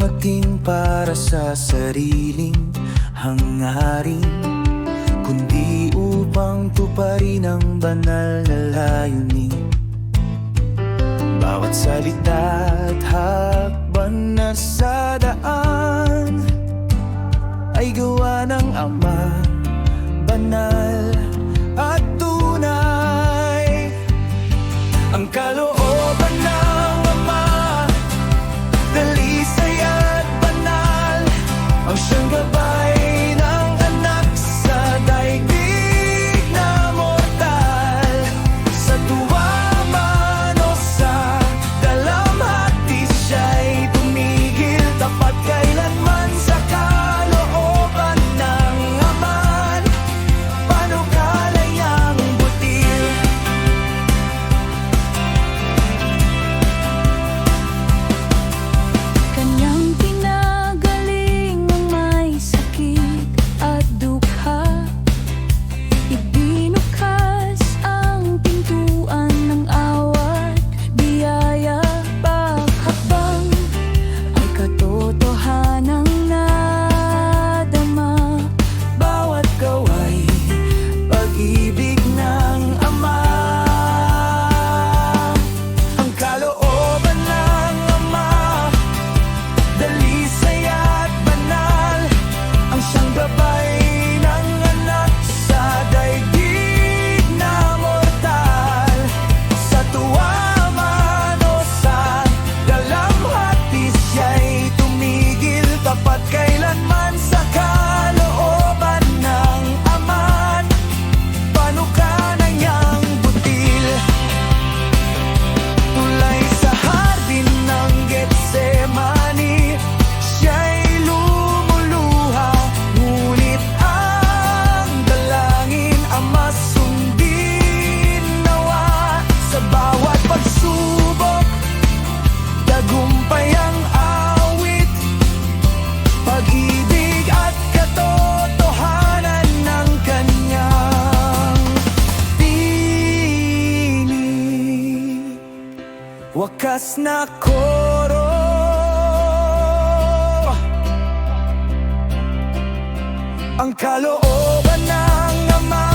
dumating para sa sariling hangarin, kundi upang tuparin ang banal na layunin. Bawat salita't hakbang na sa daan ay gawa ng Ama, banal at tunay. Ang kalooban ng Ama, dalisay at banal, ang siyang gabay ng anak sa daigdig na mortal. Sa tuwa man o sa dalamhati, siya'y tumigil, tapat kailanman sa kalooban ng Ama, panukalayang butil. Kanyang pinagaling ang may sakit at dukha, ibinukas ang pintuan ng awat, biyaya, paghakbang ay katotohanang nadama. Bawat gaway, pag-ibig ng Ama. Ang kalooban ng Ama, dalisay at banal, ang siyang gabay ng anak sa daigdig na mortal. Sa tuwa man o sa dalamhati, siya'y tumigil, tapat kailanman sa kalooban ng Ama, panukalayang butil. Tulay sa hardin ng Getsemani, siya'y lumuluha, ngunit ang dalangin, Ama, sundin nawa. Sa bawat pagsubok, tagumpay ang awit, pag-ibig at katotohanan ng kanyang tinig. Wakas na koro, ang kalooban ng Ama,